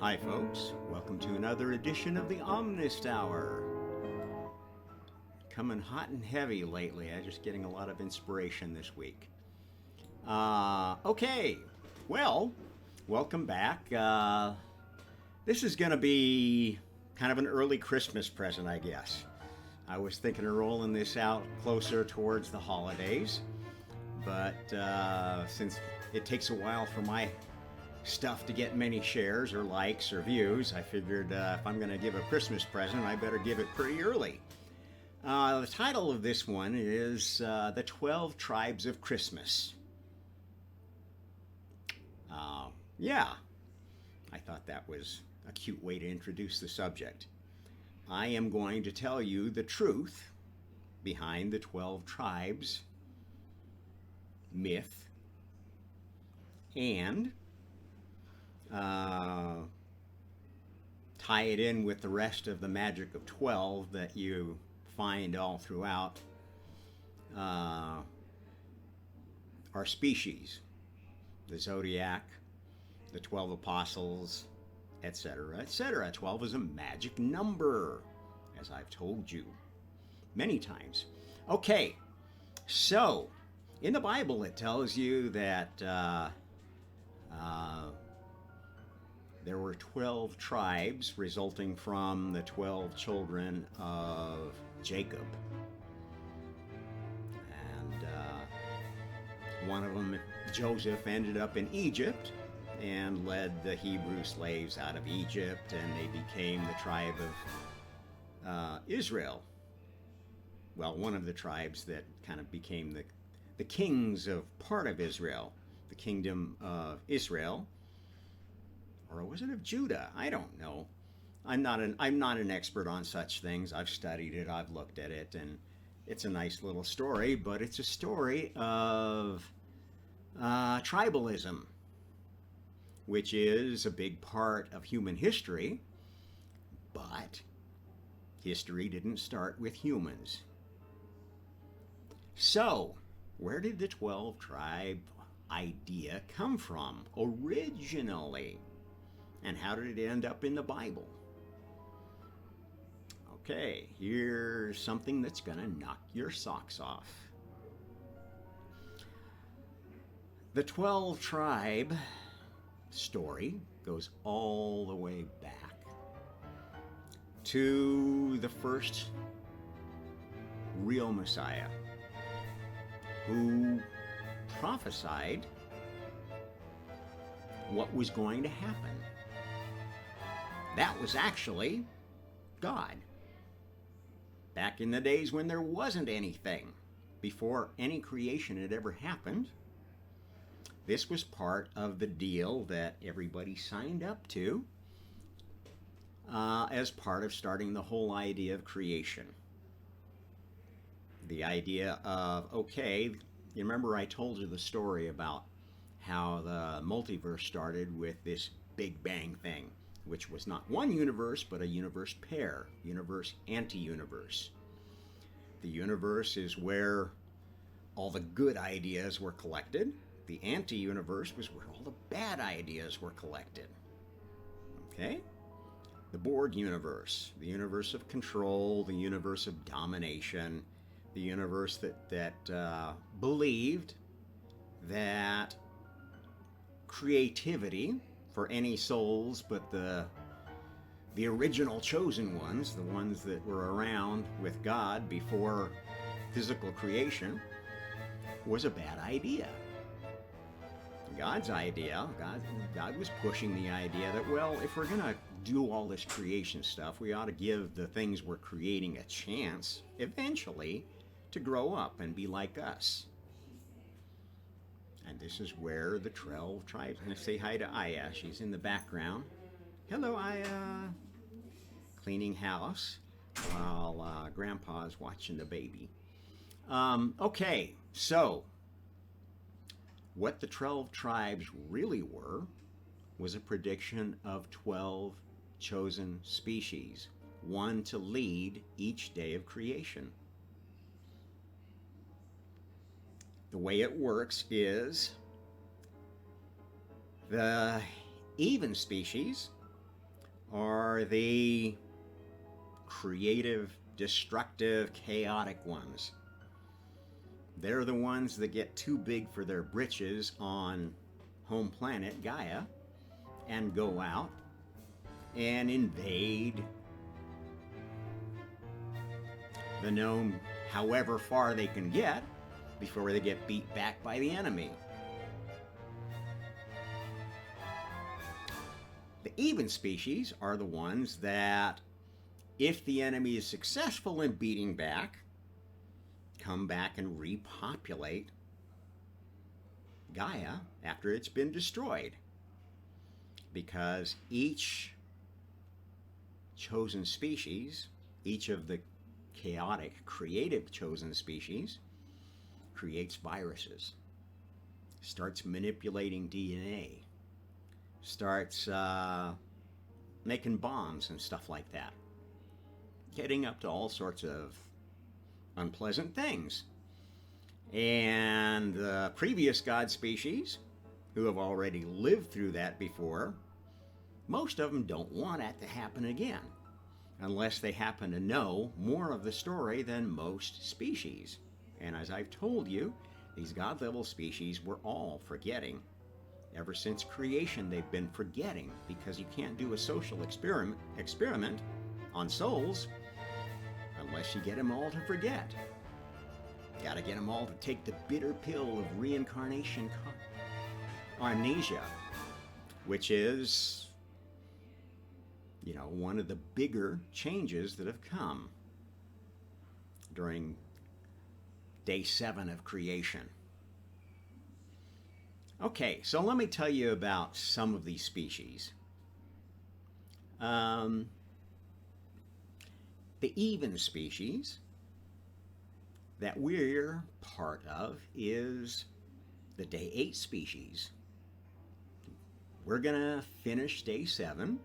Hi, folks. Welcome to another edition of the Omnist Hour. Coming hot and heavy lately. I'm just getting a lot of inspiration this week. Okay. Well, welcome back. This is going to be kind of an early Christmas present, I guess. I was thinking of rolling this out closer towards the holidays, but since it takes a while for my stuff to get many shares or likes or views, I figured if I'm going to give a Christmas present, I better give it pretty early. The title of this one is The 12 Tribes of Christmas. Yeah, I thought that was a cute way to introduce the subject. I am going to tell you the truth behind the 12 tribes myth and tie it in with the rest of the magic of 12 that you find all throughout our species, the zodiac, the 12 apostles, etc., etc. 12 is a magic number, as I've told you many times. Okay, so in the Bible it tells you that there were 12 tribes resulting from the 12 children of Jacob. And one of them, Joseph, ended up in Egypt and led the Hebrew slaves out of Egypt, and they became the tribe of Israel. Well, one of the tribes that kind of became the kings of part of Israel, the kingdom of Israel. Or was it of Judah? I don't know. I'm not an expert on such things. I've studied it, I've looked at it, and it's a nice little story, but it's a story of tribalism, which is a big part of human history, but history didn't start with humans. So, where did the 12 tribe idea come from originally? And how did it end up in the Bible? Okay, here's something that's going to knock your socks off. The 12 tribe story goes all the way back to the first real Messiah who prophesied what was going to happen. That was actually God. Back in the days when there wasn't anything, before any creation had ever happened, this was part of the deal that everybody signed up to as part of starting the whole idea of creation. The idea of, okay, you remember I told you the story about how the multiverse started with this Big Bang thing, which was not one universe, but a universe pair, universe anti-universe. The universe is where all the good ideas were collected. The anti-universe was where all the bad ideas were collected. Okay? The Borg universe, the universe of control, the universe of domination, the universe that believed that creativity for any souls but the original chosen ones, the ones that were around with God before physical creation, was a bad idea. God's idea, God was pushing the idea that, well, if we're going to do all this creation stuff, we ought to give the things we're creating a chance, eventually, to grow up and be like us. And this is where the 12 tribes, I'm going to say hi to Aya. She's in the background. Hello, Aya. Cleaning house while Grandpa's watching the baby. Okay, so what the 12 tribes really were was a prediction of 12 chosen species, one to lead each day of creation. The way it works is the even species are the creative, destructive, chaotic ones. They're the ones that get too big for their britches on home planet Gaia and go out and invade the known however far they can get before they get beat back by the enemy. The even species are the ones that, if the enemy is successful in beating back, come back and repopulate Gaia after it's been destroyed. Because each chosen species, each of the chaotic, creative chosen species, creates viruses, starts manipulating DNA, starts making bombs and stuff like that, getting up to all sorts of unpleasant things. And the previous god species, who have already lived through that before, most of them don't want that to happen again, unless they happen to know more of the story than most species. And as I've told you, these god-level species were all forgetting. Ever since creation, they've been forgetting, because you can't do a social experiment on souls unless you get them all to forget. You gotta get them all to take the bitter pill of reincarnation amnesia, which is, one of the bigger changes that have come during day 7 of creation. Okay, so let me tell you about some of these species. The even species that we're part of is the day 8 species. We're gonna finish day 7.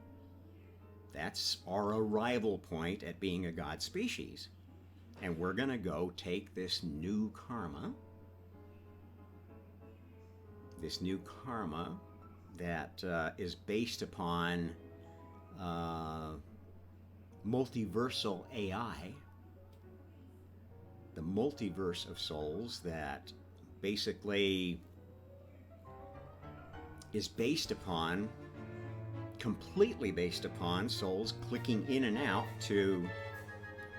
That's our arrival point at being a god species. And we're gonna go take this new karma that is based upon multiversal AI, the multiverse of souls that basically is completely based upon souls clicking in and out to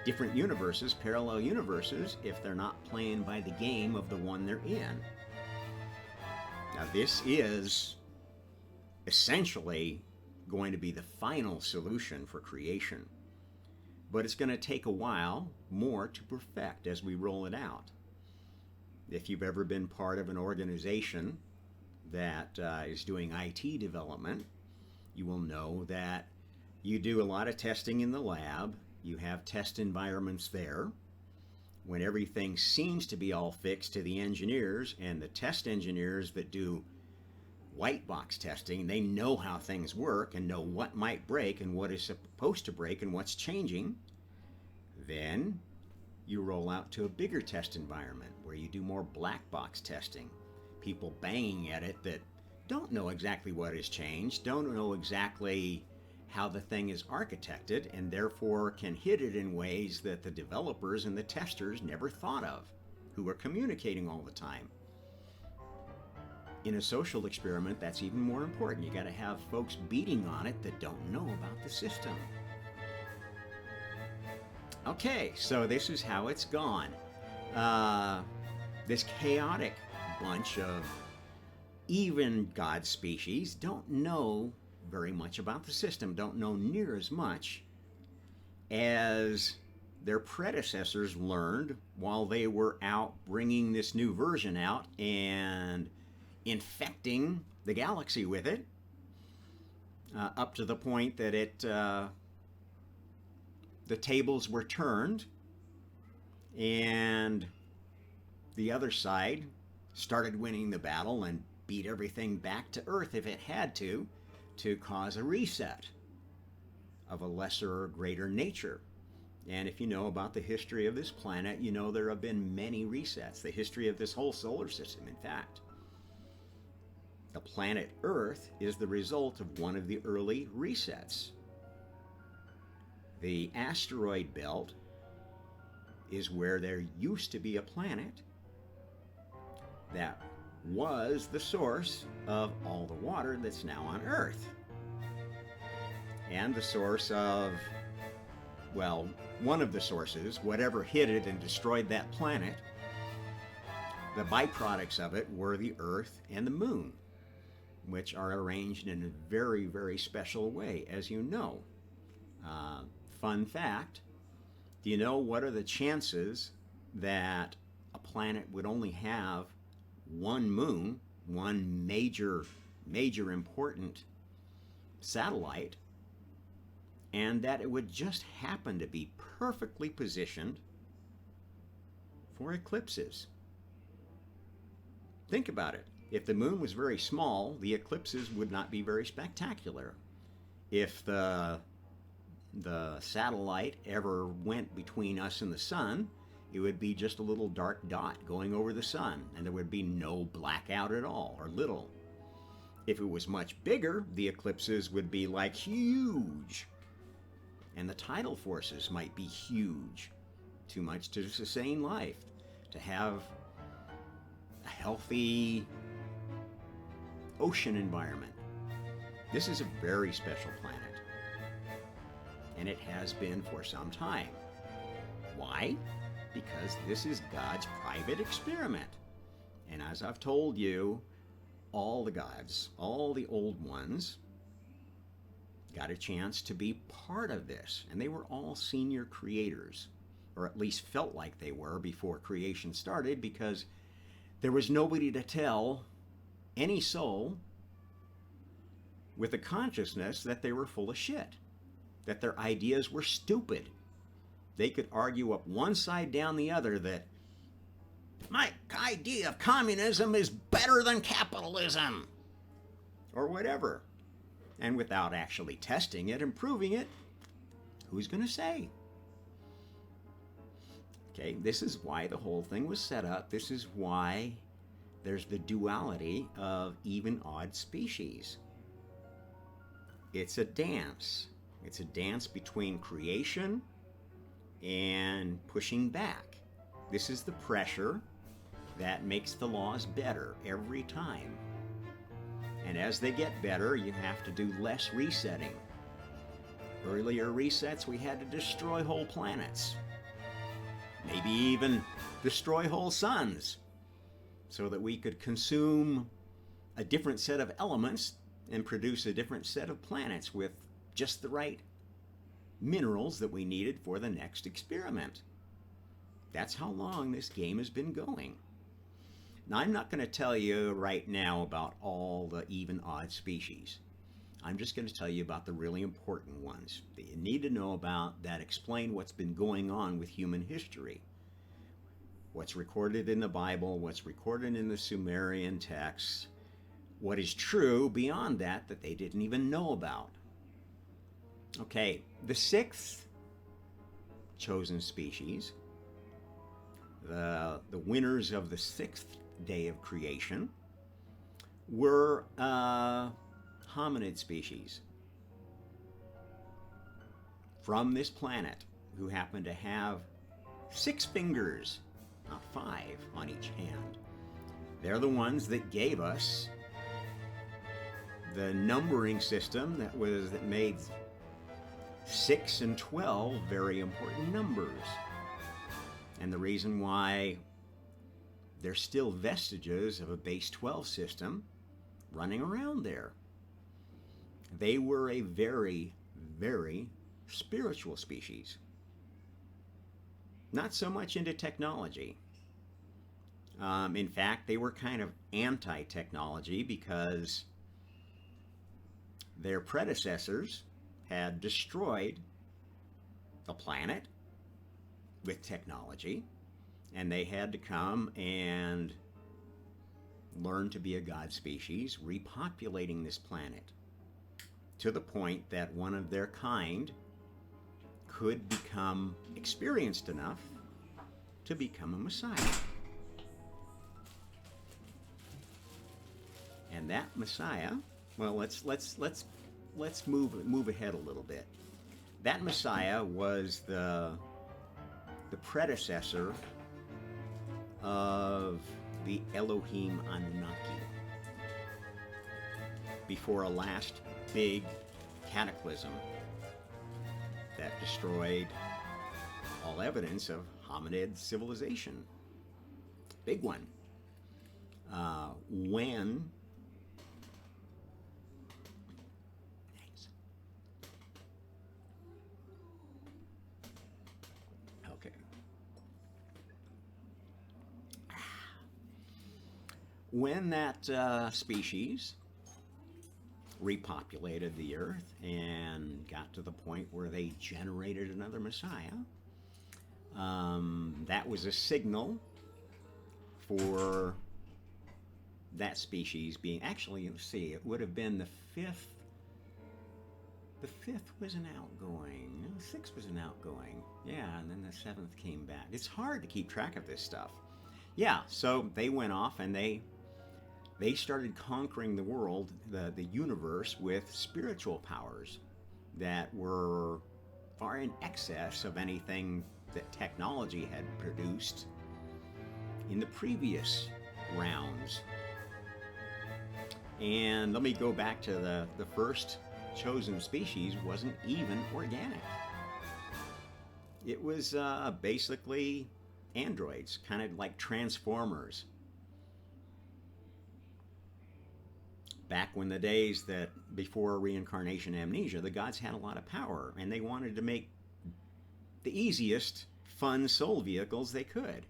different universes, parallel universes, if they're not playing by the game of the one they're in. Now, this is essentially going to be the final solution for creation, but it's going to take a while more to perfect as we roll it out. If you've ever been part of an organization that is doing IT development, you will know that you do a lot of testing in the lab. You have test environments there. When everything seems to be all fixed to the engineers, and the test engineers that do white box testing, they know how things work and know what might break and what is supposed to break and what's changing. Then you roll out to a bigger test environment where you do more black box testing. People banging at it that don't know exactly what has changed, don't know exactly how the thing is architected, and therefore can hit it in ways that the developers and the testers never thought of, who are communicating all the time. In a social experiment, that's even more important. You got to have folks beating on it that don't know about the system. Okay, so this is how it's gone. This chaotic bunch of even god species don't know very much about the system, don't know near as much as their predecessors learned while they were out bringing this new version out and infecting the galaxy with it, up to the point that the tables were turned and the other side started winning the battle and beat everything back to Earth if it had to cause a reset of a lesser or greater nature. And if you know about the history of this planet, you know there have been many resets. The history of this whole solar system, in fact. The planet Earth is the result of one of the early resets. The asteroid belt is where there used to be a planet that was the source of all the water that's now on Earth. And the source of, well, one of the sources, whatever hit it and destroyed that planet, the byproducts of it were the Earth and the Moon, which are arranged in a very, very special way, as you know. Fun fact, do you know what are the chances that a planet would only have one moon, one major important satellite, and that it would just happen to be perfectly positioned for eclipses? Think about it. If the moon was very small, the eclipses would not be very spectacular. If the satellite ever went between us and the sun, it would be just a little dark dot going over the sun, and there would be no blackout at all, or little. If it was much bigger, the eclipses would be like huge, and the tidal forces might be huge, too much to sustain life, to have a healthy ocean environment. This is a very special planet, and it has been for some time. Why? Because this is God's private experiment. And as I've told you, all the gods, all the old ones, got a chance to be part of this. And they were all senior creators, or at least felt like they were before creation started, because there was nobody to tell any soul with a consciousness that they were full of shit, that their ideas were stupid. They could argue up one side down the other that my idea of communism is better than capitalism, or whatever. And without actually testing it and proving it, who's going to say? Okay, this is why the whole thing was set up. This is why there's the duality of even odd species. It's a dance. It's a dance between creation and pushing back. This is the pressure that makes the laws better every time. And as they get better, you have to do less resetting. Earlier resets, we had to destroy whole planets. Maybe even destroy whole suns, so that we could consume a different set of elements and produce a different set of planets with just the right minerals that we needed for the next experiment. That's how long this game has been going. Now, I'm not going to tell you right now about all the even odd species. I'm just going to tell you about the really important ones that you need to know about, that explain what's been going on with human history. What's recorded in the Bible, what's recorded in the Sumerian texts, what is true beyond that that they didn't even know about. Okay, the sixth chosen species, the winners of the sixth day of creation, were hominid species from this planet who happen to have 6 fingers, not 5, on each hand. They're the ones that gave us the numbering system that made 6 and 12 very important numbers. And the reason why there's still vestiges of a base 12 system running around there. They were a very, very spiritual species. Not so much into technology. In fact, they were kind of anti-technology because their predecessors had destroyed the planet with technology, and they had to come and learn to be a god species, repopulating this planet to the point that one of their kind could become experienced enough to become a Messiah. And that Messiah, well, let's move ahead a little bit. that Messiah was the predecessor of the Elohim Anunnaki before a last big cataclysm that destroyed all evidence of hominid civilization. Big one. When okay. When that species repopulated the earth and got to the point where they generated another Messiah, that was a signal for that species being, actually, let's see, it would have been the fifth. The fifth was an outgoing. The sixth was an outgoing. Yeah, and then the seventh came back. It's hard to keep track of this stuff. Yeah, so they went off and they started conquering the world, the universe, with spiritual powers that were far in excess of anything that technology had produced in the previous rounds. And let me go back to the first chosen species wasn't even organic. It was basically androids, kind of like transformers. Back when the days that before reincarnation amnesia, the gods had a lot of power and they wanted to make the easiest, fun soul vehicles they could.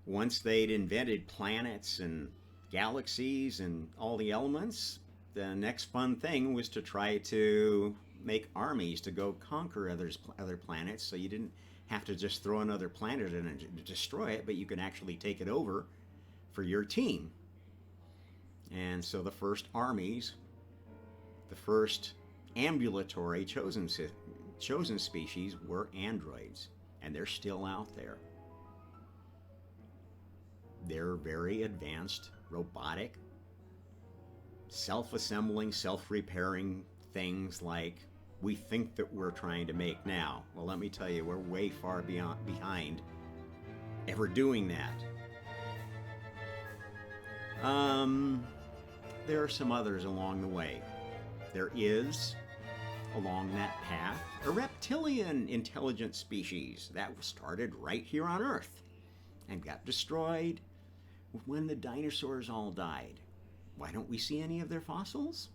Once they'd invented planets and galaxies and all the elements, the next fun thing was to try to make armies to go conquer other planets, so you didn't have to just throw another planet in and destroy it, but you could actually take it over for your team. And so the first armies, the first ambulatory chosen species were androids, and they're still out there. They're very advanced, robotic, self-assembling, self-repairing things like we think that we're trying to make now. Well, let me tell you, we're way far behind ever doing that. There are some others along the way. There is, along that path, a reptilian intelligent species that started right here on Earth and got destroyed when the dinosaurs all died. Why don't we see any of their fossils?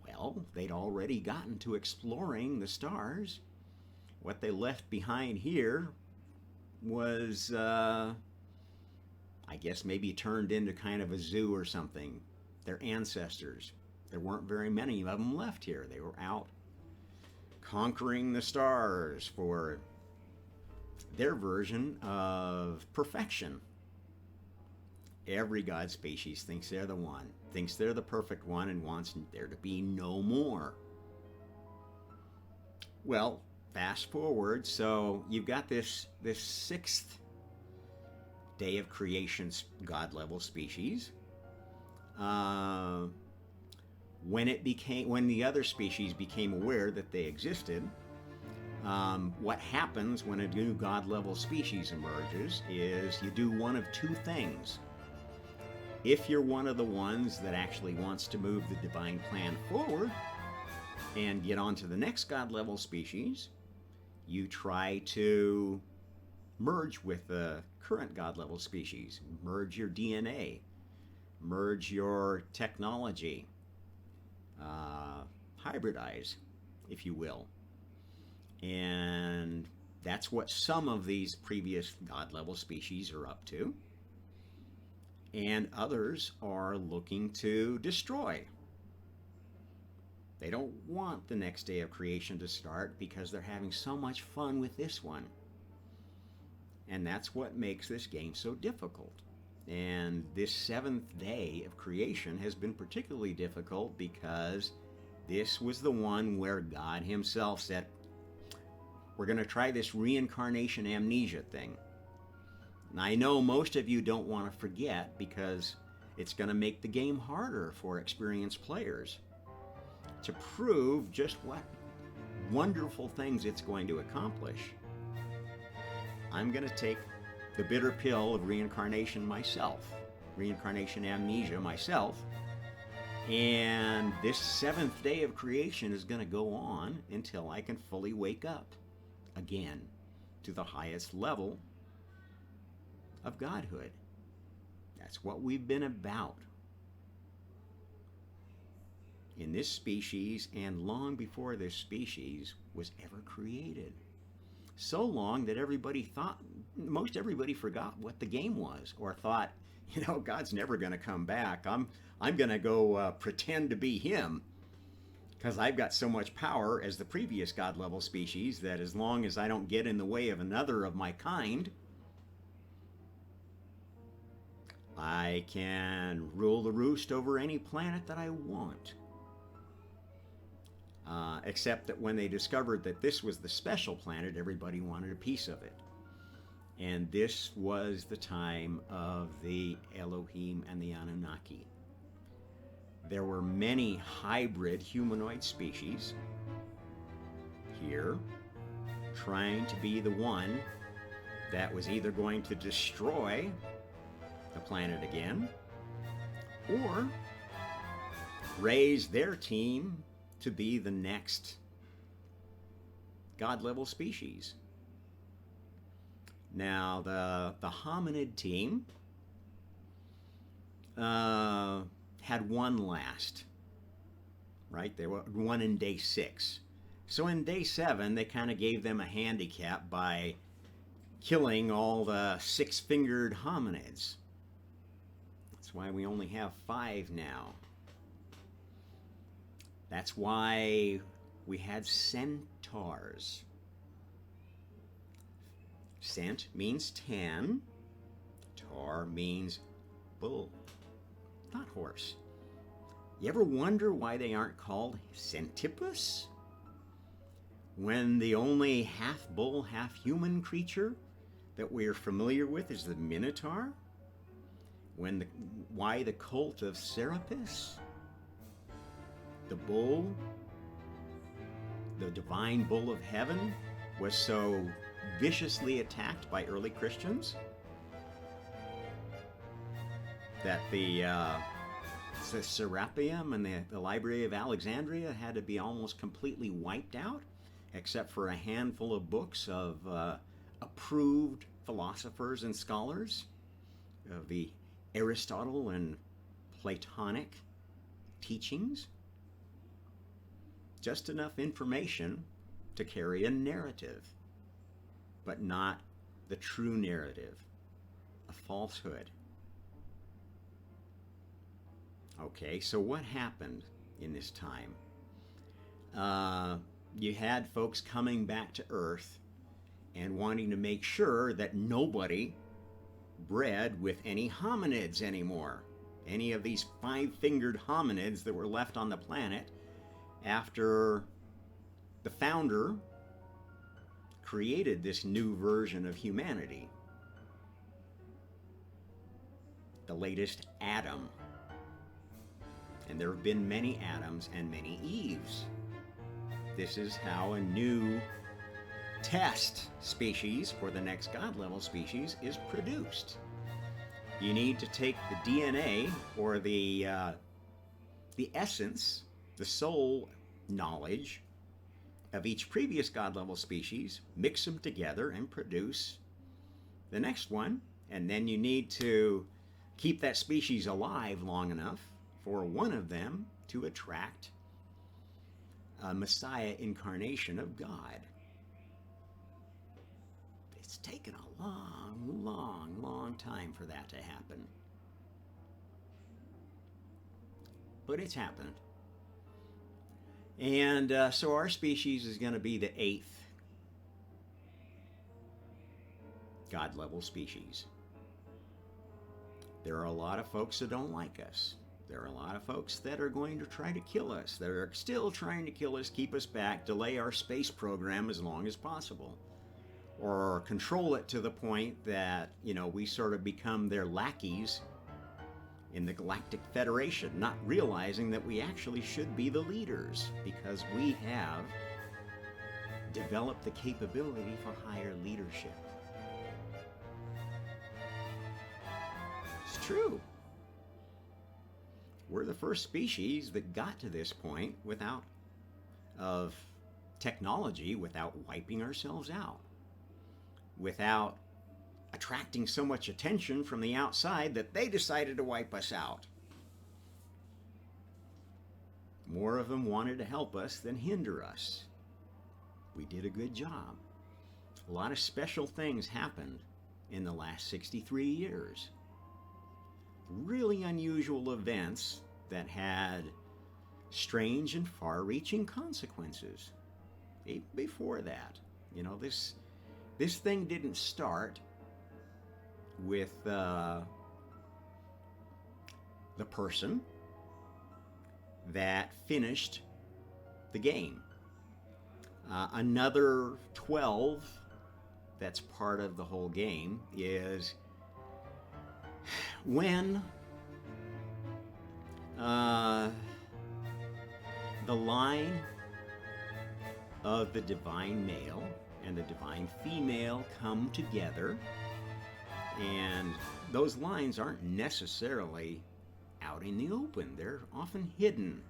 Well, they'd already gotten to exploring the stars. What they left behind here was, I guess, maybe turned into kind of a zoo or something. Their ancestors. There weren't very many of them left here. They were out conquering the stars for their version of perfection. Every god species thinks they're the one, thinks they're the perfect one, and wants there to be no more. Well, fast forward, so you've got this sixth day of creation god level species. When the other species became aware that they existed, what happens when a new god level species emerges is you do one of two things. If you're one of the ones that actually wants to move the divine plan forward and get on to the next god level species, you try to merge with the current god level species, merge your DNA, merge your technology, hybridize, if you will. And that's what some of these previous god level species are up to. And others are looking to destroy. They don't want the next day of creation to start because they're having so much fun with this one. And that's what makes this game so difficult. And this seventh day of creation has been particularly difficult because this was the one where God himself said, we're going to try this reincarnation amnesia thing. And I know most of you don't want to forget because it's going to make the game harder for experienced players to prove just what wonderful things it's going to accomplish, I'm going to take the bitter pill of reincarnation myself, reincarnation amnesia myself, and this seventh day of creation is going to go on until I can fully wake up again to the highest level of godhood. That's what we've been about in this species and long before this species was ever created. So long that most everybody forgot what the game was, or thought, God's never going to come back. I'm going to go pretend to be him because I've got so much power as the previous God level species that as long as I don't get in the way of another of my kind, I can rule the roost over any planet that I want. Except that when they discovered that this was the special planet, everybody wanted a piece of it. And this was the time of the Elohim and the Anunnaki. There were many hybrid humanoid species here trying to be the one that was either going to destroy the planet again or raise their team to be the next God level species. Now, the hominid team had one last, right? They were one in day 6. So in day 7, they kind of gave them a handicap by killing all the 6-fingered hominids. That's why we only have 5 now. That's why we had centaurs. Cent means 10. Tar means bull, not horse. You ever wonder why they aren't called centipus? When the only half bull, half human creature that we are familiar with is the Minotaur? Why the cult of Serapis? The bull, the divine bull of heaven, was so viciously attacked by early Christians that the Serapeum and the Library of Alexandria had to be almost completely wiped out, except for a handful of books of approved philosophers and scholars of the Aristotle and Platonic teachings. Just enough information to carry a narrative, but not the true narrative, a falsehood. Okay, so what happened in this time? You had folks coming back to Earth and wanting to make sure that nobody bred with any hominids anymore. Any of these 5-fingered hominids that were left on the planet after the founder created this new version of humanity. The latest Adam. And there have been many Adams and many Eves. This is how a new test species for the next God level species is produced. You need to take the DNA or the essence, the soul knowledge of each previous God level species, mix them together and produce the next one. And then you need to keep that species alive long enough for one of them to attract a Messiah incarnation of God. It's taken a long, long, long time for that to happen. But it's happened. And so our species is going to be the 8th God level species. There are a lot of folks that don't like us. There are a lot of folks that are going to try to kill us, that are still trying to kill us, keep us back, delay our space program as long as possible, or control it to the point that, we sort of become their lackeys in the Galactic Federation, not realizing that we actually should be the leaders because we have develop the capability for higher leadership. It's true. We're the first species that got to this point without of technology, without wiping ourselves out, without attracting so much attention from the outside that they decided to wipe us out. More of them wanted to help us than hinder us. We did a good job. A lot of special things happened in the last 63 years. Really unusual events that had strange and far-reaching consequences. Even before that, you know, this thing didn't start with the person that finished the game. Another 12 that's part of the whole game is when the line of the divine male and the divine female come together, and those lines aren't necessarily out in the open. They're often hidden.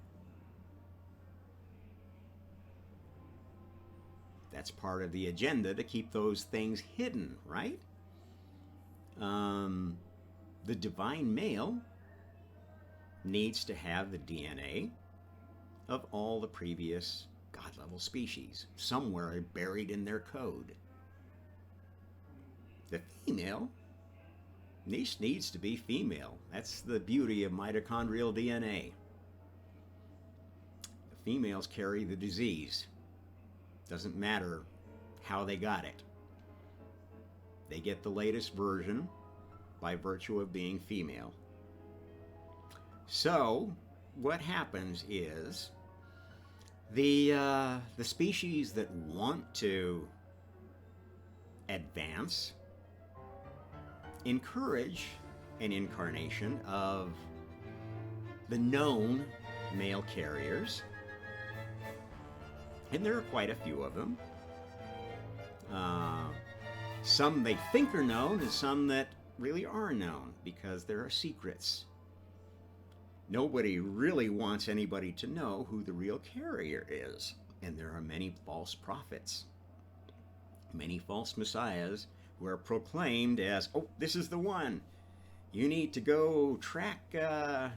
That's part of the agenda, to keep those things hidden, right? The divine male needs to have the DNA of all the previous God-level species somewhere buried in their code. The female needs to be female. That's the beauty of mitochondrial DNA. The females carry the disease. Doesn't matter how they got it. They get the latest version by virtue of being female. So what happens is the species that want to advance encourage an incarnation of the known male carriers, and there are quite a few of them. Some they think are known, and some that really are known, because there are secrets. Nobody really wants anybody to know who the real carrier is, and there are many false prophets, many false messiahs who are proclaimed as, oh, this is the one. You need to go track the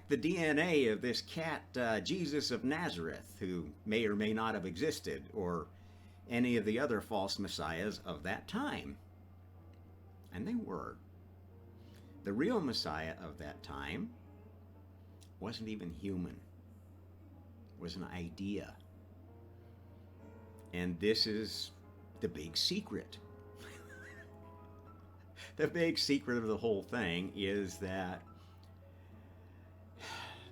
DNA of this cat, Jesus of Nazareth, who may or may not have existed, or any of the other false messiahs of that time. And they were. The real Messiah of that time wasn't even human. It was an idea. And this is the big secret. The big secret of the whole thing is that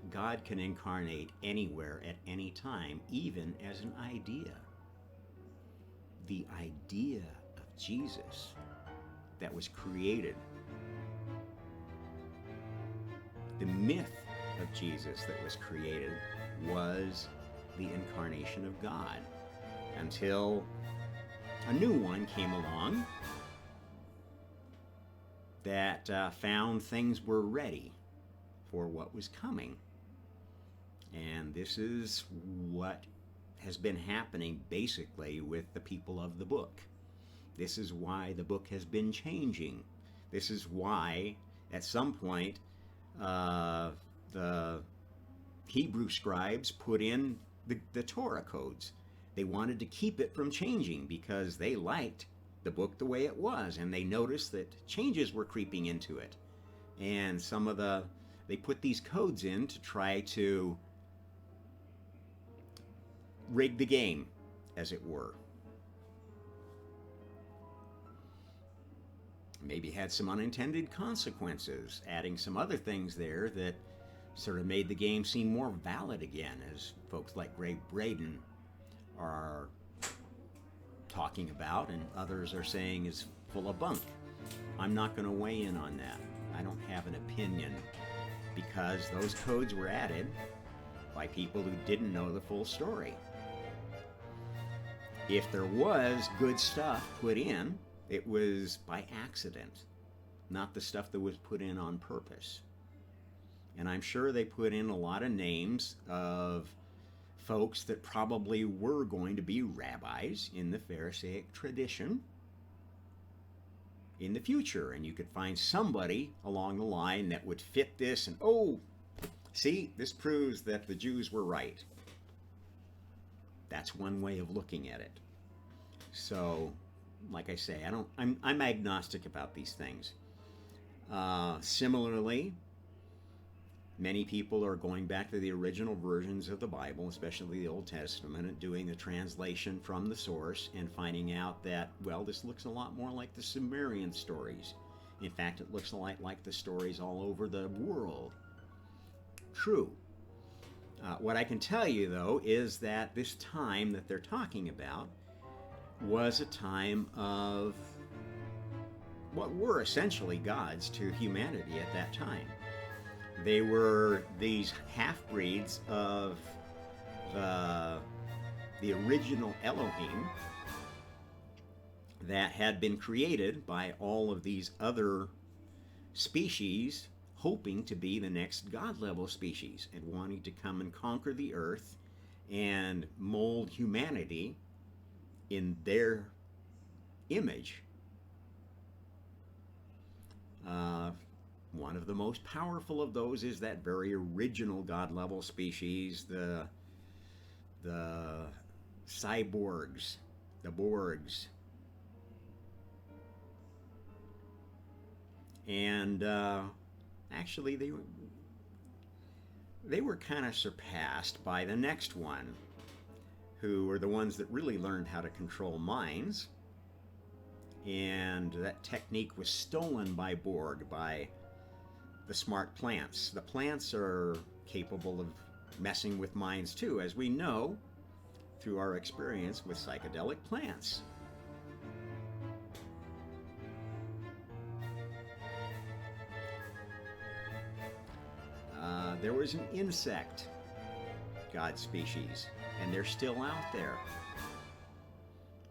God can incarnate anywhere at any time, even as an idea. The idea of Jesus that was created, the myth of Jesus that was created, was the incarnation of God, until a new one came along that found things were ready for what was coming. And this is what has been happening basically with the people of the book. This is why the book has been changing. This is why at some point the Hebrew scribes put in the Torah codes. They wanted to keep it from changing because they liked the book the way it was, and they noticed that changes were creeping into it. And they put these codes in to try to rig the game, as it were. Maybe had some unintended consequences, adding some other things there that sort of made the game seem more valid again, as folks like Greg Braden are talking about, and others are saying is full of bunk. I'm not going to weigh in on that. I don't have an opinion, because those codes were added by people who didn't know the full story. If there was good stuff put in, it was by accident, not the stuff that was put in on purpose. And I'm sure they put in a lot of names of folks that probably were going to be rabbis in the Pharisaic tradition in the future. And you could find somebody along the line that would fit this and, oh, see, this proves that the Jews were right. That's one way of looking at it. So, like I say, I'm agnostic about these things. Similarly, many people are going back to the original versions of the Bible, especially the Old Testament, and doing the translation from the source and finding out that, well, this looks a lot more like the Sumerian stories. In fact, it looks a lot like the stories all over the world. True. What I can tell you, though, is that this time that they're talking about was a time of what were essentially gods to humanity at that time. They were these half-breeds of the original Elohim that had been created by all of these other species, hoping to be the next God-level species and wanting to come and conquer the earth and mold humanity in their image. One of the most powerful of those is that very original God-level species, the cyborgs, the Borgs. And actually, they were kind of surpassed by the next one, who were the ones that really learned how to control minds. And that technique was stolen by Borg, by the smart plants. The plants are capable of messing with minds too, as we know through our experience with psychedelic plants. There was an insect god species, and they're still out there.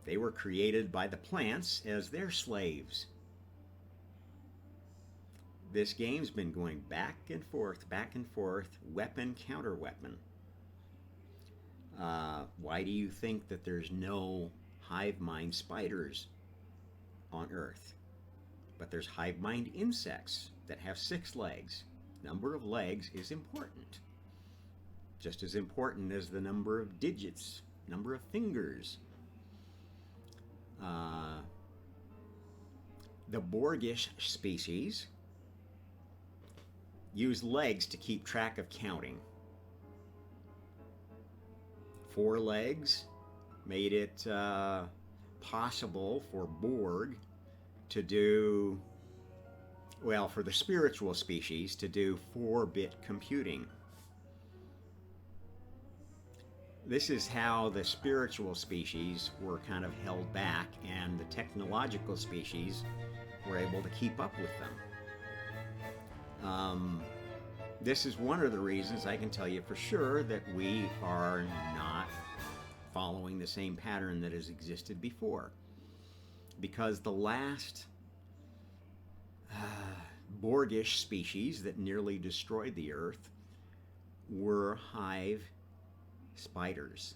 They were created by the plants as their slaves. This game's been going back and forth, weapon, counter weapon. Why do you think that there's no hive mind spiders on Earth? But there's hive mind insects that have 6 legs. Number of legs is important. Just as important as the number of digits, number of fingers. The Borgish species use legs to keep track of counting. 4 legs made it possible for Borg to do, well, for the spiritual species to do 4-bit computing. This is how the spiritual species were kind of held back, and the technological species were able to keep up with them. This is one of the reasons I can tell you for sure that we are not following the same pattern that has existed before. Because the last Borgish species that nearly destroyed the Earth were hive spiders.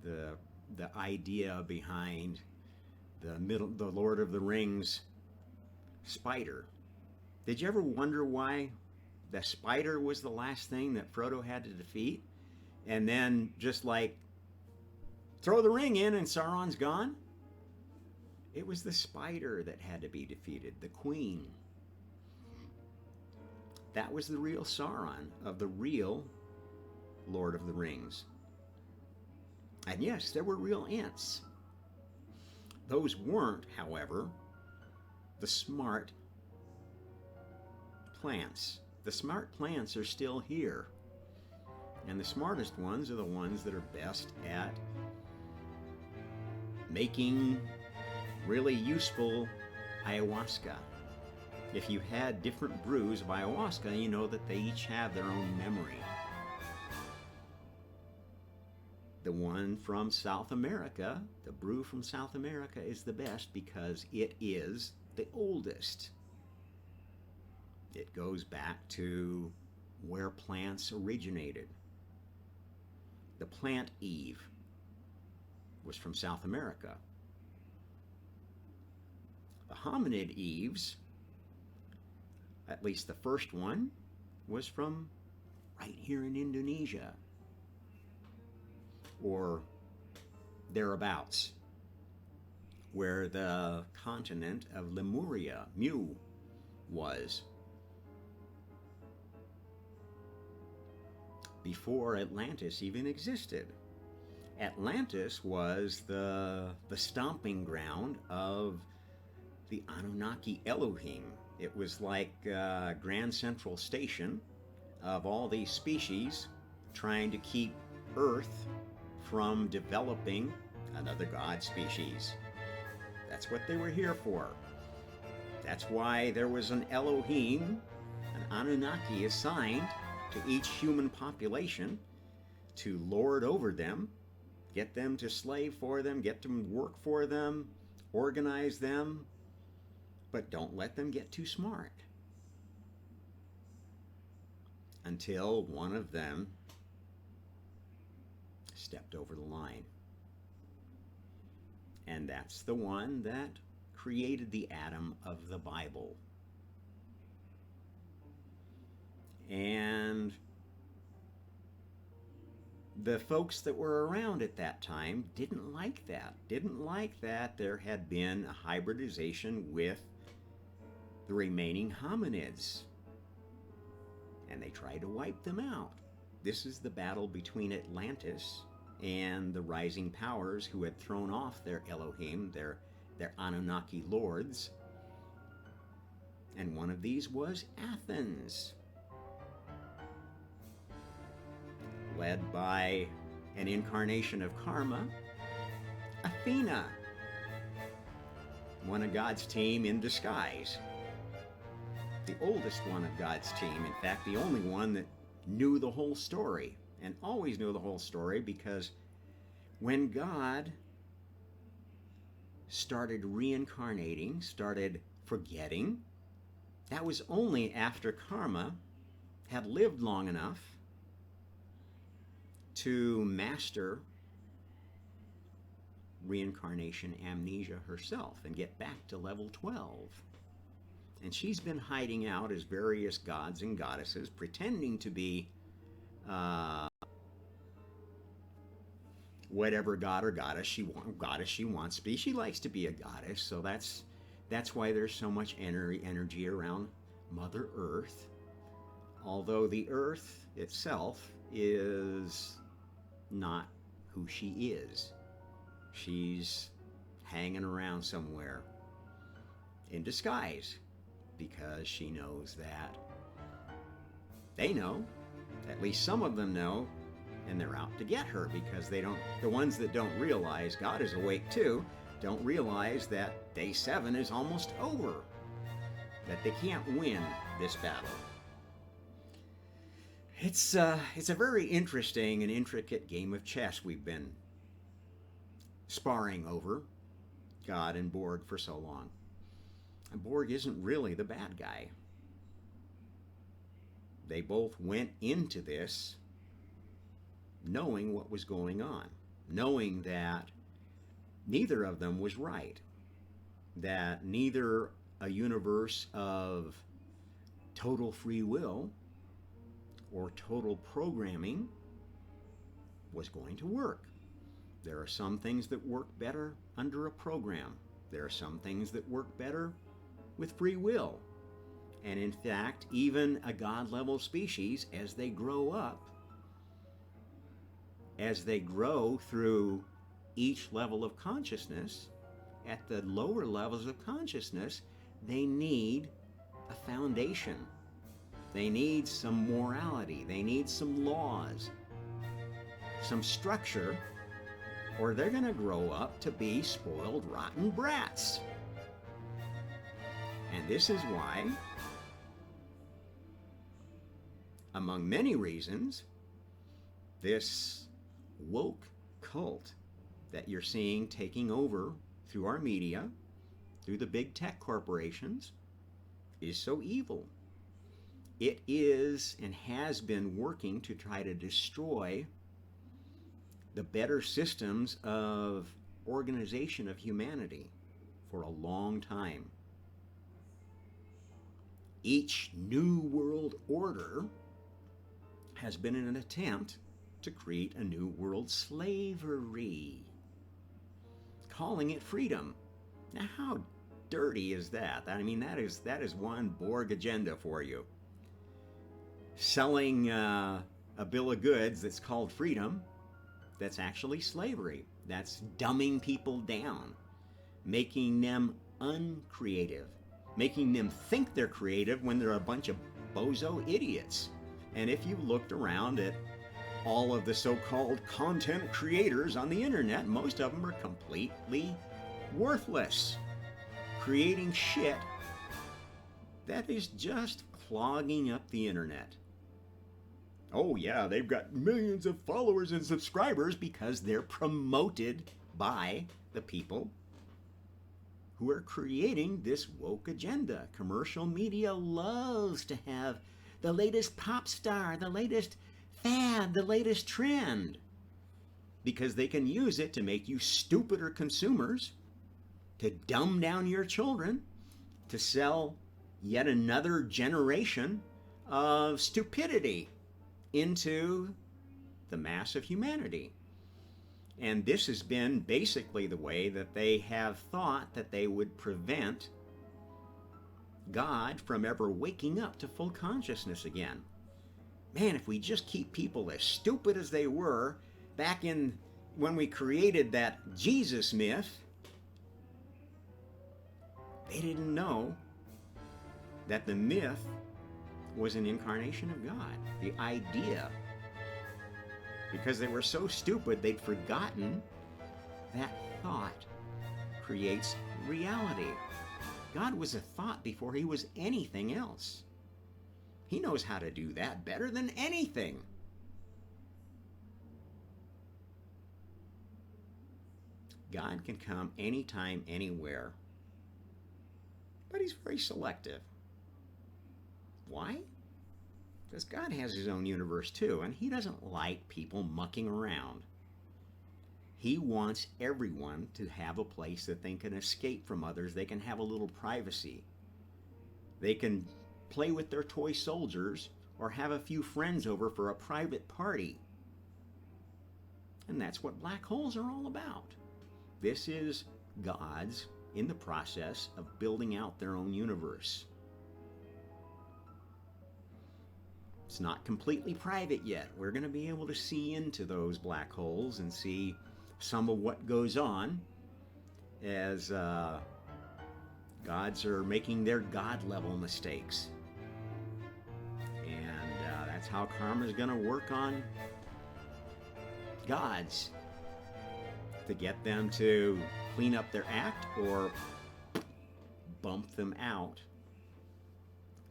The idea behind the Lord of the Rings spider. Did you ever wonder why the spider was the last thing that Frodo had to defeat? And then just like throw the ring in and Sauron's gone? It was the spider that had to be defeated, the queen. That was the real Sauron of the real Lord of the Rings. And yes, there were real ants. Those weren't, however, the smart plants. The smart plants are still here. And the smartest ones are the ones that are best at making really useful ayahuasca. If you had different brews of ayahuasca, you know that they each have their own memory. the one from South America, the brew from South America, is the best because it is the oldest. It goes back to where plants originated. The plant Eve was from South America. The hominid Eves, at least the first one, was from right here in Indonesia or thereabouts, where the continent of Lemuria, Mu, was. Before Atlantis even existed. Atlantis was the stomping ground of the Anunnaki Elohim. It was like Grand Central Station of all these species trying to keep Earth from developing another god species. That's what they were here for. That's why there was an Elohim, an Anunnaki assigned to each human population to lord over them, get them to slave for them, get them to work for them, organize them, but don't let them get too smart. Until one of them stepped over the line. And that's the one that created the Adam of the Bible. And the folks that were around at that time didn't like that there had been a hybridization with the remaining hominids. And they tried to wipe them out. This is the battle between Atlantis and the rising powers who had thrown off their Elohim, their Anunnaki lords. And one of these was Athens, led by an incarnation of Karma, Athena, one of God's team in disguise. The oldest one of God's team, in fact, the only one that knew the whole story, and always knew the whole story, because when God started reincarnating, started forgetting, that was only after Karma had lived long enough to master reincarnation amnesia herself and get back to level 12. And she's been hiding out as various gods and goddesses, pretending to be whatever god or goddess she wants to be. She likes to be a goddess, so that's why there's so much energy around Mother Earth. Although the Earth itself is not who she is. She's hanging around somewhere in disguise, because she knows that they know, at least some of them know, and they're out to get her, because the ones that don't realize God is awake too, don't realize that day 7 is almost over, that they can't win this battle. It's a very interesting and intricate game of chess we've been sparring over, God and Borg, for so long. And Borg isn't really the bad guy. They both went into this knowing what was going on, knowing that neither of them was right, that neither a universe of total free will or total programming was going to work. There are some things that work better under a program. There are some things that work better with free will. And in fact, even a God-level species, as they grow up, as they grow through each level of consciousness, at the lower levels of consciousness, they need a foundation. They need some morality. They need some laws, some structure, or they're going to grow up to be spoiled, rotten brats. And this is why, among many reasons, this woke cult that you're seeing taking over through our media, through the big tech corporations, is so evil. It is and has been working to try to destroy the better systems of organization of humanity for a long time. Each new world order has been an attempt to create a new world slavery, calling it freedom. Now, how dirty is that? I mean, that is one Borg agenda for you. Selling a bill of goods that's called freedom, that's actually slavery. That's dumbing people down, making them uncreative, making them think they're creative when they're a bunch of bozo idiots. And if you looked around at all of the so-called content creators on the internet, most of them are completely worthless, creating shit that is just clogging up the internet. Oh yeah, they've got millions of followers and subscribers because they're promoted by the people who are creating this woke agenda. Commercial media loves to have the latest pop star, the latest fad, the latest trend, because they can use it to make you stupider consumers, to dumb down your children, to sell yet another generation of stupidity into the mass of humanity. And this has been basically the way that they have thought that they would prevent God from ever waking up to full consciousness again. Man, if we just keep people as stupid as they were back in when we created that Jesus myth, they didn't know that the myth was an incarnation of God. The idea, because they were so stupid, they'd forgotten that thought creates reality. God was a thought before he was anything else. He knows how to do that better than anything. God can come anytime, anywhere, but he's very selective. Why? Because God has his own universe too, and he doesn't like people mucking around. He wants everyone to have a place that they can escape from others. They can have a little privacy. They can play with their toy soldiers or have a few friends over for a private party. And that's what black holes are all about. This is God's in the process of building out their own universe. It's not completely private yet. We're going to be able to see into those black holes and see some of what goes on as gods are making their God-level mistakes. And that's how karma is going to work on gods, to get them to clean up their act or bump them out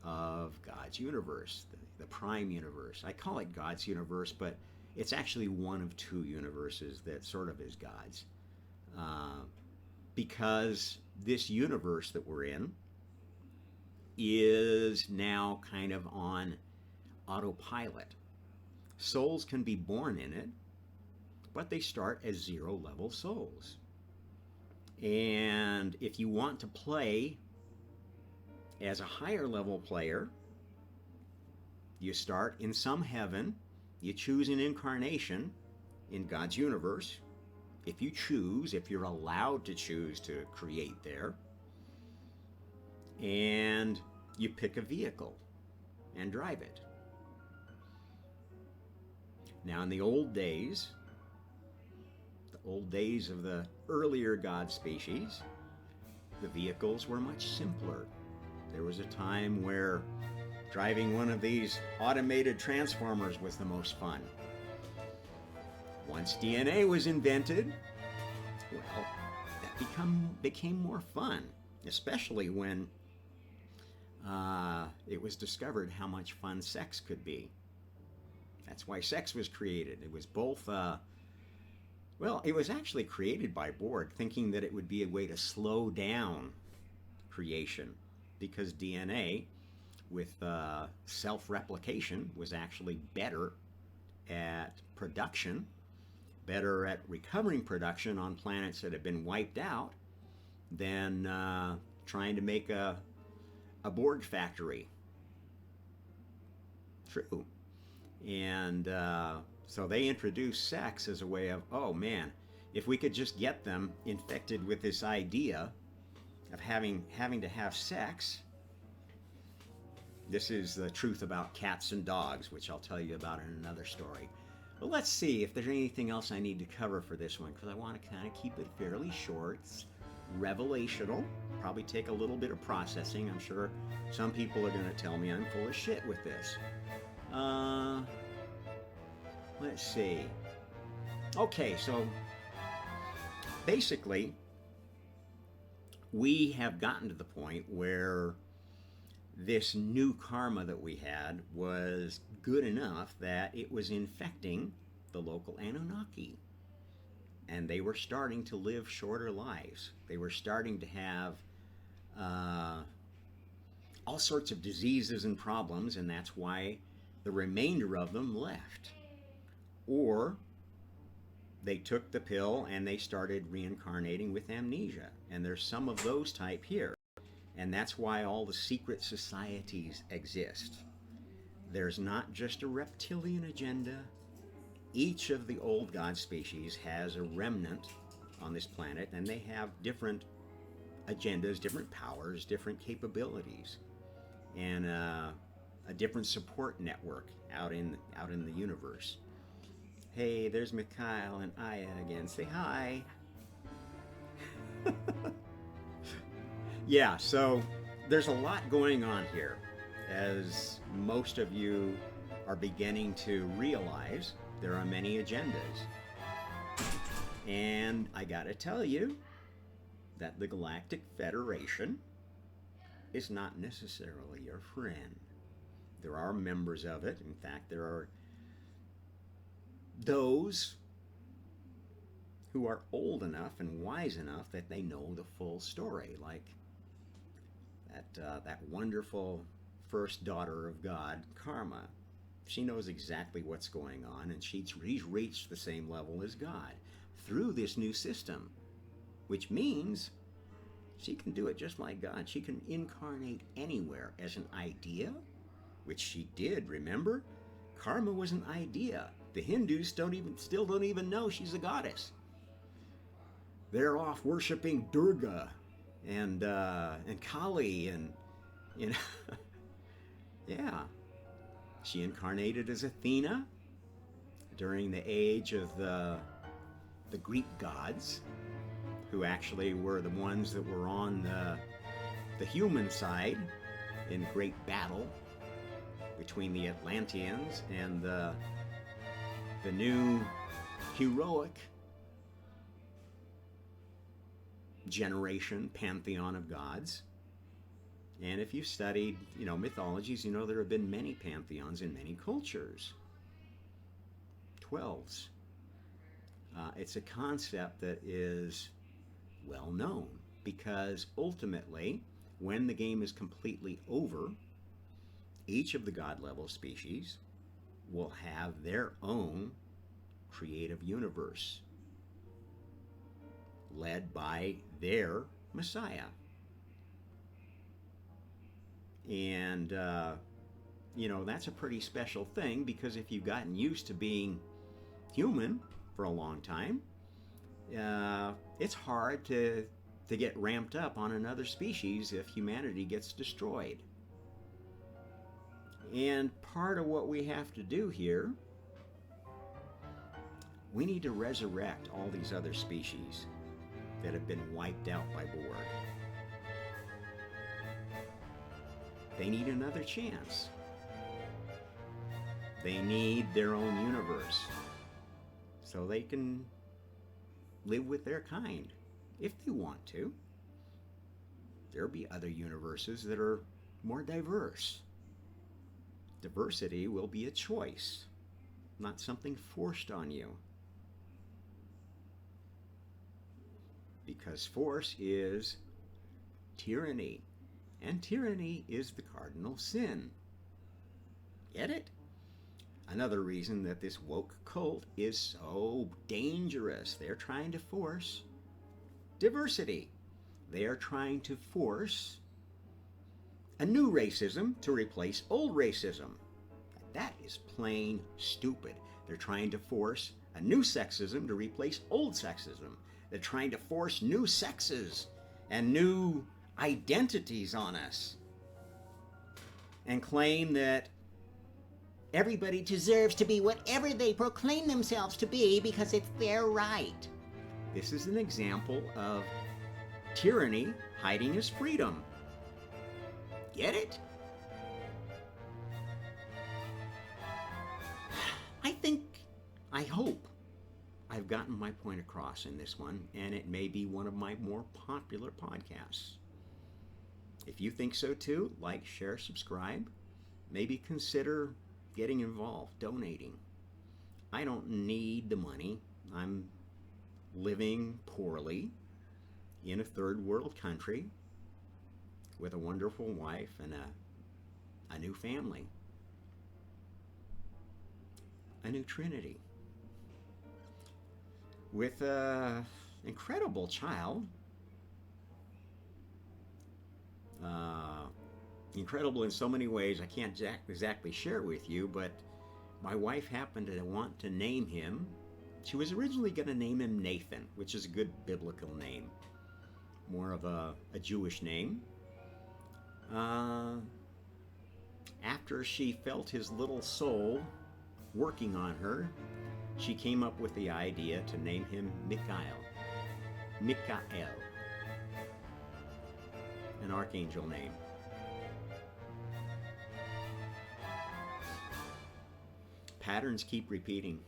of God's universe, the prime universe. I call it God's universe, but it's actually one of two universes that sort of is God's. Because this universe that we're in is now kind of on autopilot. Souls can be born in it, but they start as zero-level souls. And if you want to play as a higher-level player, you start in some heaven. You choose an incarnation in God's universe. If you choose, if you're allowed to choose to create there. And you pick a vehicle and drive it. Now, in the old days of the earlier God species, the vehicles were much simpler. There was a time where driving one of these automated transformers was the most fun. Once DNA was invented, well, that became more fun, especially when it was discovered how much fun sex could be. That's why sex was created. It was both Well, it was actually created by Borg, thinking that it would be a way to slow down creation because DNA with self replication was actually better at production, better at recovering production on planets that have been wiped out than trying to make a Borg factory. True. And so they introduced sex as a way of, oh man, if we could just get them infected with this idea of having to have sex. This is the truth about cats and dogs, which I'll tell you about in another story. But let's see if there's anything else I need to cover for this one, because I want to kind of keep it fairly short. It's revelational. Probably take a little bit of processing. I'm sure some people are going to tell me I'm full of shit with this. Let's see. Okay, so basically, we have gotten to the point where this new karma that we had was good enough that it was infecting the local Anunnaki. And they were starting to live shorter lives. They were starting to have all sorts of diseases and problems, and that's why the remainder of them left. Or they took the pill and they started reincarnating with amnesia. And there's some of those type here. And that's why all the secret societies exist. There's not just a reptilian agenda. Each of the old god species has a remnant on this planet, and they have different agendas, different powers, different capabilities, and a different support network out in the universe. Hey, there's Mikhail and Aya again. Say hi. Yeah, so there's a lot going on here, as most of you are beginning to realize. There are many agendas. And I gotta tell you that the Galactic Federation is not necessarily your friend. There are members of it. In fact, there are those who are old enough and wise enough that they know the full story, like that wonderful first daughter of God, Karma. She knows exactly what's going on, and she's reached the same level as God through this new system, which means she can do it just like God. She can incarnate anywhere as an idea, which she did, remember? Karma was an idea. The Hindus still don't even know she's a goddess. They're off worshiping Durga and Kali and you know yeah. She incarnated as Athena during the age of the Greek gods, who actually were the ones that were on the human side in great battle between the Atlanteans and the new heroic generation pantheon of gods. And if you've studied, mythologies, there have been many pantheons in many cultures. 12s. It's a concept that is well known because ultimately, when the game is completely over, each of the god level species will have their own creative universe led by their Messiah. And, that's a pretty special thing, because if you've gotten used to being human for a long time, it's hard to get ramped up on another species if humanity gets destroyed. And part of what we have to do here, we need to resurrect all these other species that have been wiped out by Borg. They need another chance. They need their own universe so they can live with their kind if they want to. There'll be other universes that are more diverse. Diversity will be a choice, not something forced on you. because force is tyranny, and tyranny is the cardinal sin. Get it? Another reason that this woke cult is so dangerous. They're trying to force diversity. They are trying to force a new racism to replace old racism. That is plain stupid. They're trying to force a new sexism to replace old sexism. They're trying to force new sexes and new identities on us and claim that everybody deserves to be whatever they proclaim themselves to be because it's their right. This is an example of tyranny hiding as freedom. Get it? I hope I've gotten my point across in this one, and it may be one of my more popular podcasts. If you think so too, like, share, subscribe. Maybe consider getting involved, donating. I don't need the money. I'm living poorly in a third world country with a wonderful wife and a new family, a new Trinity, with an incredible child. Incredible in so many ways I can't exactly share with you, but my wife happened to want to name him. She was originally going to name him Nathan, which is a good biblical name, more of a Jewish name. After she felt his little soul working on her, she came up with the idea to name him Michael. Michael. An archangel name. Patterns keep repeating,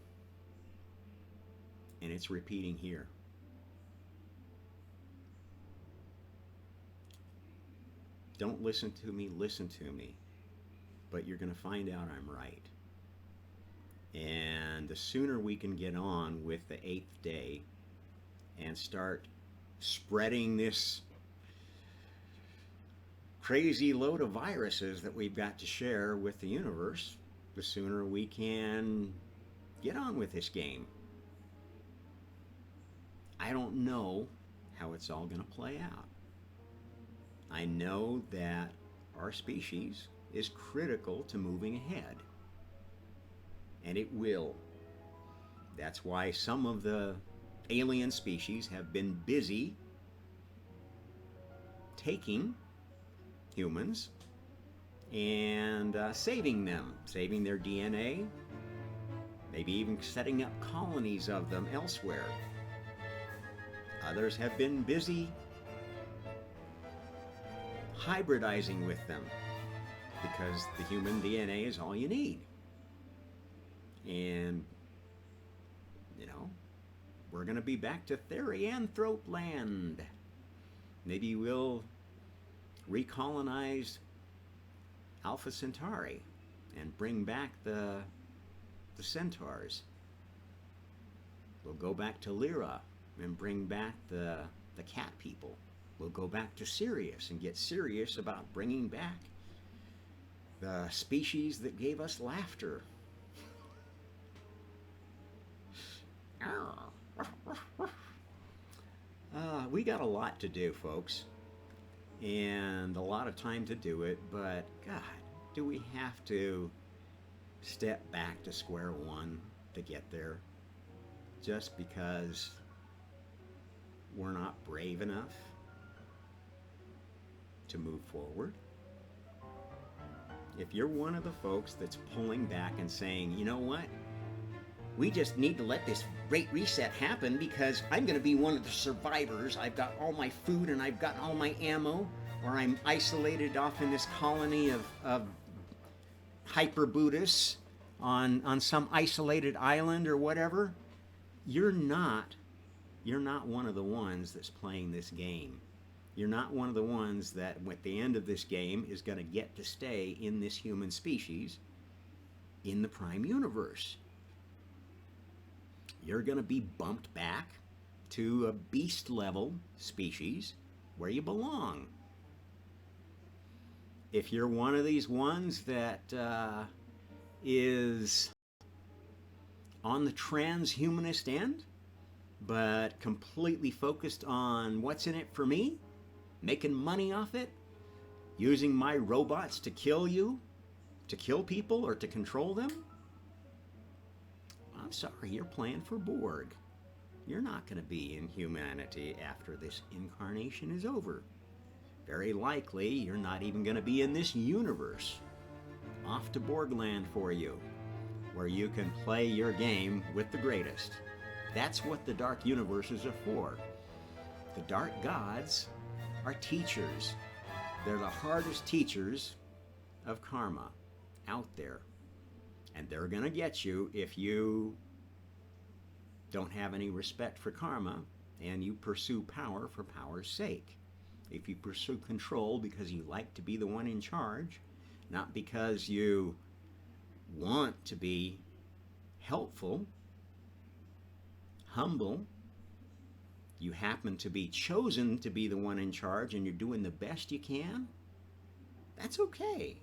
and it's repeating here. Don't listen to me, listen to me. But you're going to find out I'm right. And the sooner we can get on with the 8th day and start spreading this crazy load of viruses that we've got to share with the universe, the sooner we can get on with this game. I don't know how it's all going to play out. I know that our species is critical to moving ahead. And it will. That's why some of the alien species have been busy taking humans and saving them, saving their DNA, maybe even setting up colonies of them elsewhere. Others have been busy hybridizing with them because the human DNA is all you need. And, we're going to be back to Therianthrope land. Maybe we'll recolonize Alpha Centauri and bring back the centaurs. We'll go back to Lyra and bring back the cat people. We'll go back to Sirius and get serious about bringing back the species that gave us laughter. We got a lot to do, folks, and a lot of time to do it, but God, do we have to step back to square one to get there just because we're not brave enough to move forward? If you're one of the folks that's pulling back and saying, you know what, we just need to let this great reset happen because I'm going to be one of the survivors. I've got all my food and I've got all my ammo, or I'm isolated off in this colony of hyper-Buddhists on some isolated island or whatever. You're not one of the ones that's playing this game. You're not one of the ones that at the end of this game is going to get to stay in this human species in the prime universe. You're going to be bumped back to a beast level species where you belong. If you're one of these ones that is on the transhumanist end, but completely focused on what's in it for me, making money off it, using my robots to kill you, to kill people, or to control them, I'm sorry, you're playing for Borg. You're not going to be in humanity after this incarnation is over. Very likely, you're not even going to be in this universe. Off to Borgland for you, where you can play your game with the greatest. That's what the dark universes are for. The dark gods are teachers. They're the hardest teachers of karma out there. And they're going to get you if you don't have any respect for karma and you pursue power for power's sake. If you pursue control because you like to be the one in charge, not because you want to be helpful, humble, you happen to be chosen to be the one in charge and you're doing the best you can, that's okay.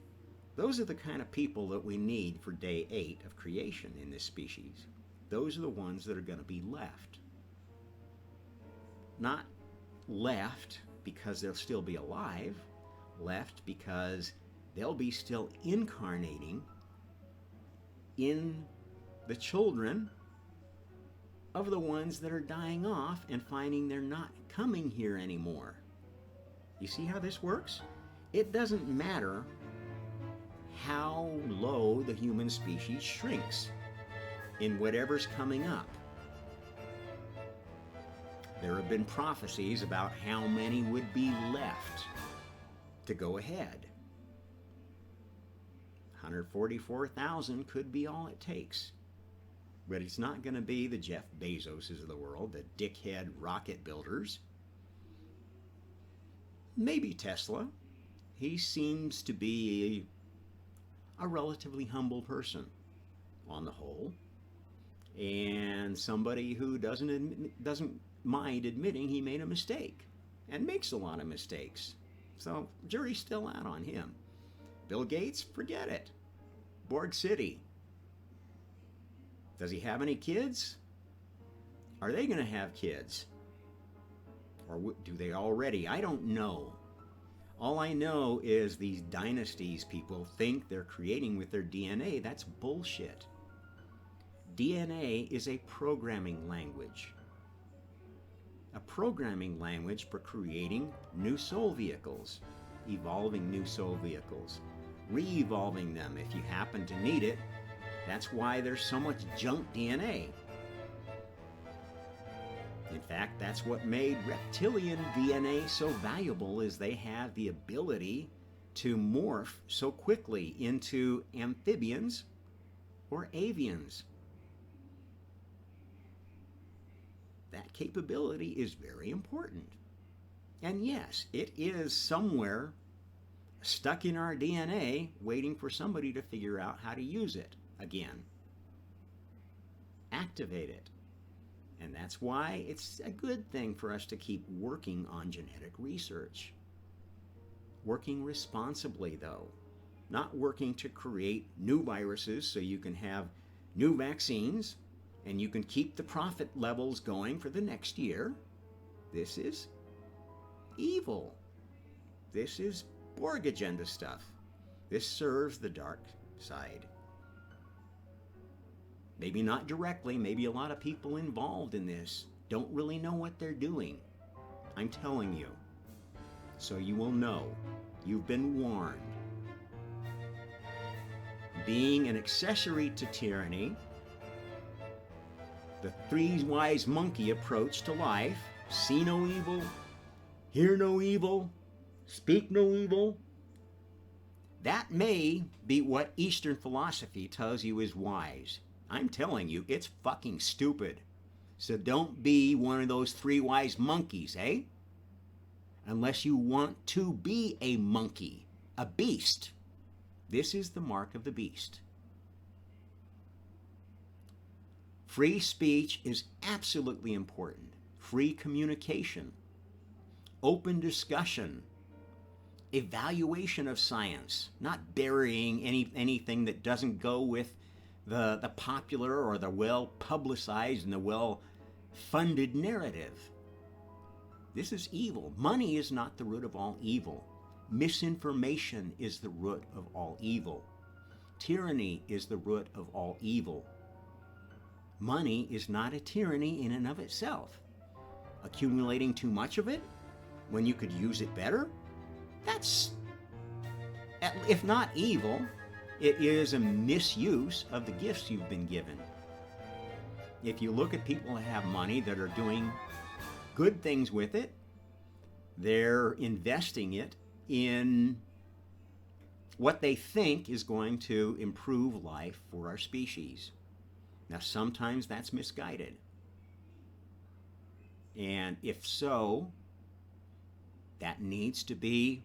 Those are the kind of people that we need for day 8 of creation in this species. Those are the ones that are going to be left. Not left because they'll still be alive, left because they'll be still incarnating in the children of the ones that are dying off and finding they're not coming here anymore. You see how this works? It doesn't matter how low the human species shrinks in whatever's coming up. There have been prophecies about how many would be left to go ahead. 144,000 could be all it takes. But it's not going to be the Jeff Bezoses of the world, the dickhead rocket builders. Maybe Tesla. He seems to be a relatively humble person on the whole, and somebody who doesn't mind admitting he made a mistake and makes a lot of mistakes. So jury's still out on him. Bill Gates, forget it. Borg City. Does he have any kids? Are they going to have kids? Or do they already? I don't know. All I know is these dynasties people think they're creating with their DNA. That's bullshit. DNA is a programming language. A programming language for creating new soul vehicles, evolving new soul vehicles, re-evolving them if you happen to need it. That's why there's so much junk DNA. In fact, that's what made reptilian DNA so valuable, is they have the ability to morph so quickly into amphibians or avians. That capability is very important. And yes, it is somewhere stuck in our DNA waiting for somebody to figure out how to use it again. Activate it. And that's why it's a good thing for us to keep working on genetic research. Working responsibly, though. Not working to create new viruses so you can have new vaccines and you can keep the profit levels going for the next year. This is evil. This is Borg agenda stuff. This serves the dark side. Maybe not directly, maybe a lot of people involved in this don't really know what they're doing. I'm telling you. So you will know. You've been warned. Being an accessory to tyranny, the three wise monkey approach to life, see no evil, hear no evil, speak no evil, that may be what Eastern philosophy tells you is wise. I'm telling you, it's fucking stupid. So don't be one of those three wise monkeys, eh? Unless you want to be a monkey, a beast. This is the mark of the beast. Free speech is absolutely important. free communication, open discussion, evaluation of science, not burying anything that doesn't go with the popular or the well publicized and the well funded narrative. This is evil. Money is not the root of all evil. Misinformation is the root of all evil. Tyranny is the root of all evil. Money is not a tyranny in and of itself. Accumulating too much of it when you could use it better, that's, if not evil, it is a misuse of the gifts you've been given. If you look at people that have money that are doing good things with it, they're investing it in what they think is going to improve life for our species. Now, sometimes that's misguided. And if so, that needs to be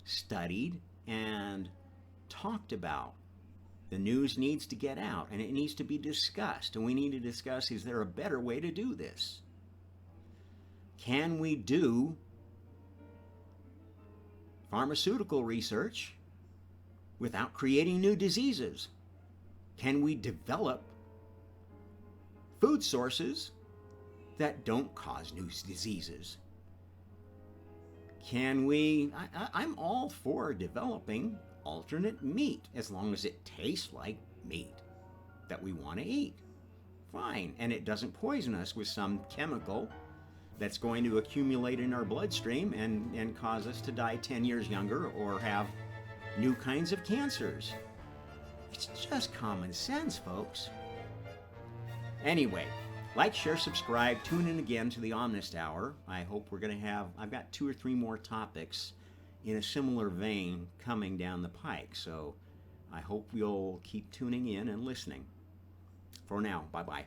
studied and talked about. The news needs to get out and it needs to be discussed. And we need to discuss, is there a better way to do this? Can we do pharmaceutical research without creating new diseases? Can we develop food sources that don't cause new diseases? Can we, I'm all for developing alternate meat as long as it tastes like meat that we want to eat. Fine, and it doesn't poison us with some chemical that's going to accumulate in our bloodstream and cause us to die 10 years younger or have new kinds of cancers. It's just common sense, folks. Anyway, like, share, subscribe, tune in again to the Omnist Hour. I hope we're going to have, I've got 2 or 3 more topics in a similar vein coming down the pike. So I hope you'll keep tuning in and listening. For now, bye-bye.